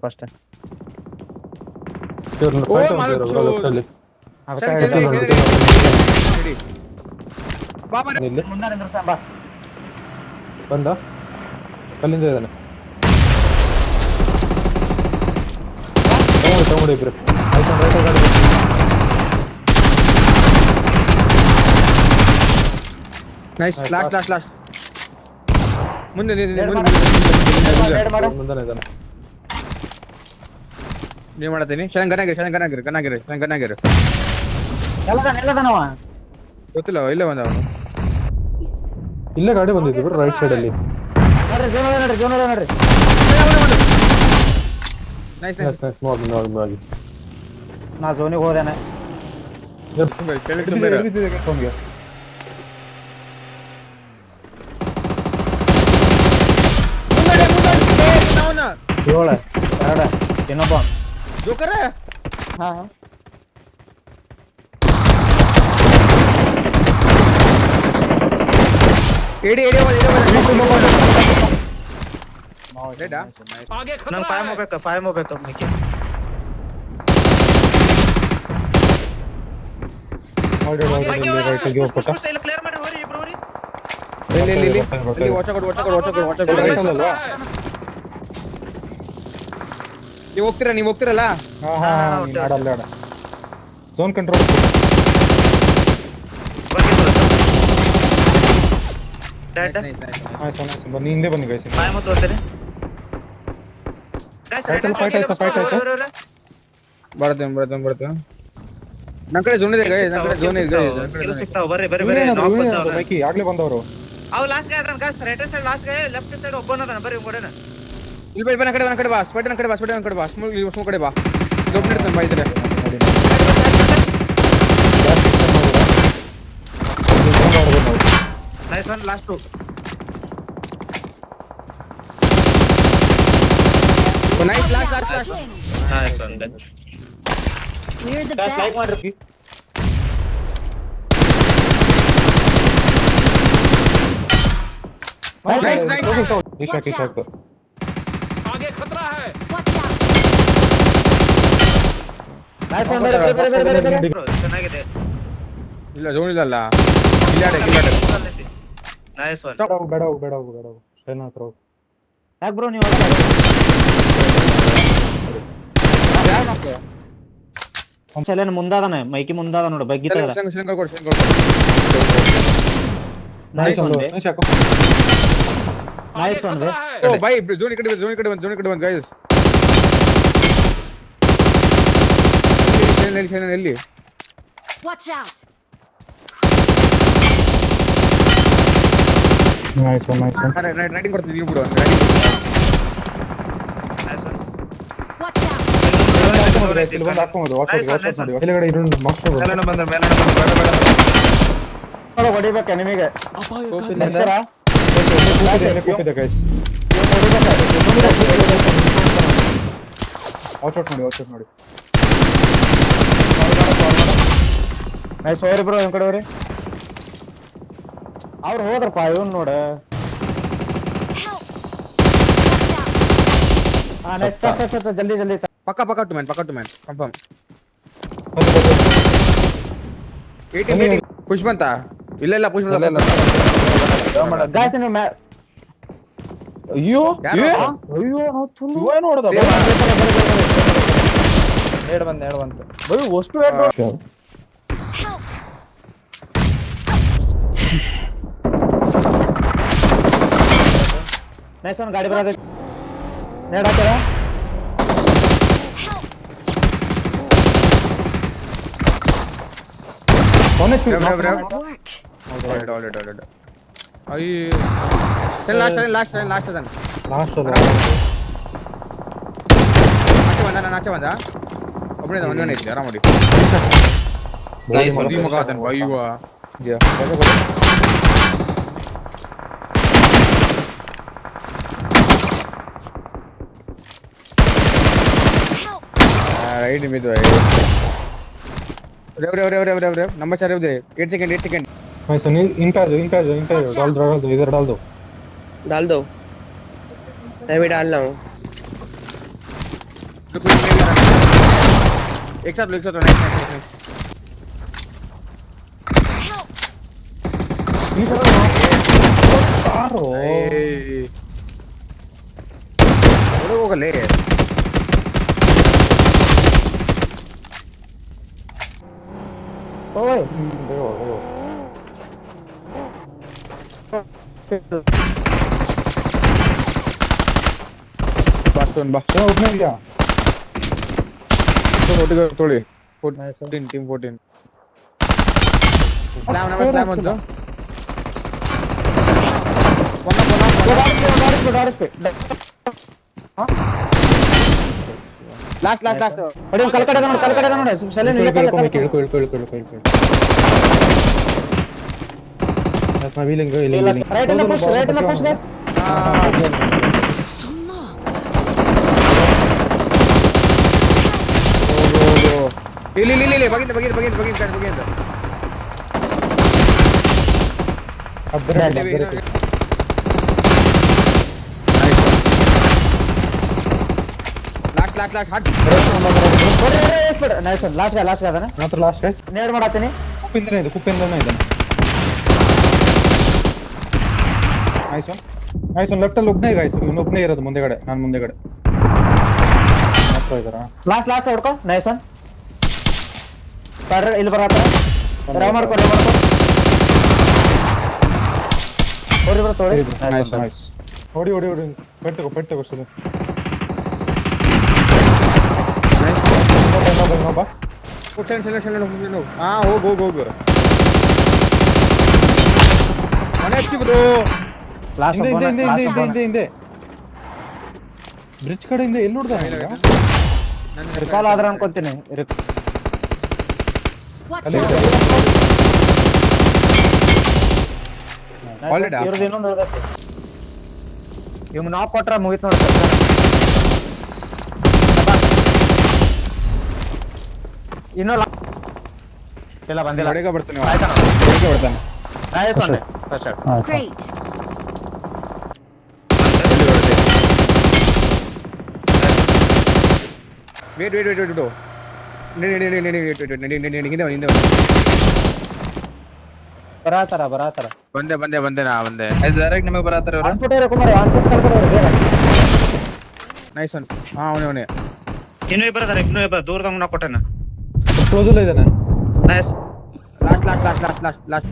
First ಬಂದ ಕಲ್ಲಿಂದ ಇದ್ದಾನೆ ತಗೊಂಡು ಇಬ್ರು ನೈಸ್ ಲಾಸ್ಟ್ ಮುಂದೆ ನೀವು ಮಾಡತ್ತೀನಿ ಗನಾಗಿರಿ ಗೊತ್ತಿಲ್ಲ ಇಲ್ಲೇ ಬಂದ ಅವನು ಇಲ್ಲೇ ಗಾಡಿ ಬಂದಿದ್ರು ರೈಟ್ ಸೈಡ್ ಅಲ್ಲಿ ನೋಡಿ ನಾ ಝೋನಿಗೆ ಹೋದೇನೆ ಏಳ ಎರಡ ಇನ್ನೊಬ್ಬ ಜೋಕರ ಹಾ ಎಡಿ ಫೈವ್ ಹೋಗ್ಬೇಕು ಮಿಕ್ಕಿ ನೀವು ಹೋಗ್ತಿರಲ್ಲ ಝೋನ್ ಕಂಟ್ರೋಲ್ ಬನ್ನಿ ಹಿಂದೆ ಬನ್ನಿ ಗೈಸ್ ಫೈಟ್ ಆಯ್ತಾ ಬರ್ತೇನೆ ನನ್ ಕಡೆ ಝೋನ್ ಇದೆ ಬೈಕಿ ಆಗ್ಲೇ ಬಂದವರು ಅವ್ ಲಾಸ್ಟ್ ಗೈ ಅದನ್ ಗಾಸ್ ರೈಟ್ ಸೈಡ್ ಲಾಸ್ಟ್ ಗೈ ಲೆಫ್ಟ್ ಸೈಡ್ ಒಬ್ಬನದನ ಬರಿ ಓಡನ ಇಲ್ಲಿ ಬೈ ನನ್ನ ಕಡೆ ಬಾ ಸ್ಪೈಟ್ ನನ್ನ ಕಡೆ ಬಾ ಸ್ಮೂಲ್ ಕಡೆ ಬಾ ದೊಡ್ಡ ನಿಡ್ತಾನೆ ಬಾ ಇದ್ರೆ nice one last to nice last nice one We're the like best. ಮಾಡ್ರಿ ಇಶಾಕ್ Watch out. ಚೆನ್ನಾಗಿದೆ ಇಲ್ಲ ಝೋನ್ ಇಲ್ಲ ಕಿಲ್ಲಾಡೆ ನೈಸ್ ಒನ್ ಬೇಡ ಶೈನ್ ಹತ್ರ ಹೋಗು ಯಾಕೆ ಬ್ರೋ ನೀವು ಒಂದ್ಸಲ ಮುಂದಾದನೆ ಮೈಕಿ ಮುಂದಾದ ನೋಡು ಬಗ್ಗಿ ನೈಸ್ ಒಂದು ಬೈ ಝೋನ್ ಕಡೆ ಬಂದು ಗೈಸ್ ಎಲ್ಲಿ Watch out. ನೈಸ್ ರೈಟಿಂಗ್ ಕೊಡ್ತೀವಿ ನೀವು ಬಿಡು ನೈಸ್ ಒನ್ Watch out. ಇಲ್ಲಿ ಬಂದು ಹಾಕೊಂಬೋದು ವಾಚ್ ಮಾಡಿ ಕೆಳಗಡೆ ಇರೋದು ಮಾಸ್ಟರ್ ಮೇಲನ ಬಂದ ಬೇಡ ಹೊಡಿಬೇಕು ನಿಮಗೆ ಕೂಪಿದೆ ಗೈಸ್ ವಾಚ್ ಔಟ್ ಮಾಡಿ ನೈಸ್ ಹೋರಿ ಬ್ರೋ ನಿಮ್ ಕಡೆ ಹೋರಿ ಅವ್ರು ಹೋದ್ರಪ್ಪ ಇವನ್ ನೋಡ Help. Watch out. ಹಾ ನೈಸ್ ಜಲ್ದಿ ಪಕ್ಕ ಟು ಮ್ಯಾನ್ ಕನ್ಫರ್ಮ್ 18 ಪುಷ್ ಬಂತ ಇಲ್ಲ ಪುಷ್ ಬಂತ ಗಾಯ್ಸ್ ನೀವು ಅಯ್ಯೋ ಅಯ್ಯೋ ನಾವು ತುಂಡು ಏನು ಹೊಡೆದ ಎರಡು ಬಂತು ಬೈ ಅಷ್ಟು Help. ನೈಸ್ ಒಂದು ಗಾಡಿ ಬರೋದು ನೇಡ್ ಹಾಕ್ಯಾರ Help. Work. ಆಲ್ರೆಡಿ ಅಯ್ಯೋ ಲಾಸ್ಟ್ ಅದನ್ನ ಲಾಸ್ಟ್ ನಾಚೆ ಬಂದ ಒಬ್ಬನೇ ಒಂದೇ ಐತಿ ಆರಾಮ ಮಾಡಿ Nice one. ಮಗ ಅದನ್ನ ಬೈಯುವ Help. ರೈಟ್ ಮಿದು ರೇವ್ ನಂಬರ್ 4 ಇದೆ 8 सेकंड भाई सुनील इनका जो डाल दो इधर डाल दो मैं भी डाल रहा हूँ एक साथ लो नाइस Help! ಯಾರು ಹೋಗಲೇ ಓಯ್ ಬಾಸ್ತೋನ್ ಬಾ ಒಬ್ಬನೇ ಇದೆಯಾ ಒಟ್ಟಿಗೆ ತೊಳಿ Nice. 14 ಟೀಮ್ 14 ಸ್ಲಾಮ್ ಒಂದು ಲಾಸ್ಟ್ ಹೊಡಿ ಕಲ್ಕಡೆ ನೋಡು ಸೈಲೆಂಟ್ ರೈಟ್ ಇಂದ ಪುಷ್ ಗೈಸ್ ಇಲ್ಲಿ ಬಗಿಂದ ಲಾಸ್ಟ್ ಹಾಟ್ ನೈಸ್ ಲಾಸ್ಟ್ ಅದನ್ನ ಮಾತ್ರ ಲಾಸ್ಟ್ ನೇಡ್ ಮಾಡತ್ತೀನಿ ಕುಪ್ಪಿಂದನೇ ಇದೆ ನೈಸ್ ಒನ್ ಲೆಫ್ಟ್ ಅಲ್ಲಿ ಒಬ್ಬನೇ ಗಾಯ್ಸ್ ಇನ್ನೊಬ್ಬನೇ ಇರೋದು ಮುಂದೆಗಡೆ ನಾನು ಮುಂದೆಗಡೆ ಮಾತ್ರ ಇದಾರಾ ಲಾಸ್ಟ್ ಹೊಡ್ಕೊ ನೈಸ್ ಒನ್ ಸರ್ ಇಲ್ಲಿ ಬರತ್ತ ರವ್ ಮಾಡ್ಕೊ ಹೊಡಿ ಬರ ತೋಡಿ ನೈಸ್ ನೈಸ್ ಹೊಡಿ ಪೆಟ್ ತಗೋ ಸರಿ ಬಾ ಹಾ ಹೋಗು ಮನೆ ಬ್ರೋ ಲಾಸ್ಟ್ ಹಿಂದೆ ಬ್ರಿಡ್ಜ್ ಕಡೆಯಿಂದ ಎಲ್ಲಿ ನೋಡ್ದ ರಿಕಾಲ್ ಆದ್ರ ಅನ್ಕೊಂತೀನಿ Watch ಅಲ್ಲೇ out! Already? ಇವ್ರದ್ದು ಇನ್ನೊಂದು ಉಳ್ದೈತಿ ಇವ್ನು ನಾಕ್ ಕೊಟ್ರ ಮುಗಿತ್ ನೋಡಿ ಇನ್ನೂ ಇಲ್ಲ ಬಂದಿಲ್ಲ ಹೊಡೆಗೆ ಬರ್ತಾನೆ ಆಯ್ತಾ ಹೊಡೆಗೆ ಬರ್ತಾನೆ nice one first Great! Wait ಹಿಂದೆ ಬರಾತರ ಬಂದೆ ನಾ ಬಂದೆ ಡೈರೆಕ್ಟ್ ನಿಮಗೆ ಬರತ್ತಾರ ಇವರು ಆನ್ ಫುಟ್ ಇರೋ ಕುಮಾರ್ ಆನ್ ಫುಟ್ ಕಲ್ಕೊಂಡು ನೈಸ್ ಒನ್ ಹಾ ಅವನೇ ಇನ್ನೂ ಇಬ್ಬರ ದೂರದಾಗ ನಾ ಕೊಟ್ಟೆನ ಕ್ಲೋಸಲ್ಲಿ ಇದ್ದಾನೆ ನೈಸ್ ಲಾಸ್ಟ್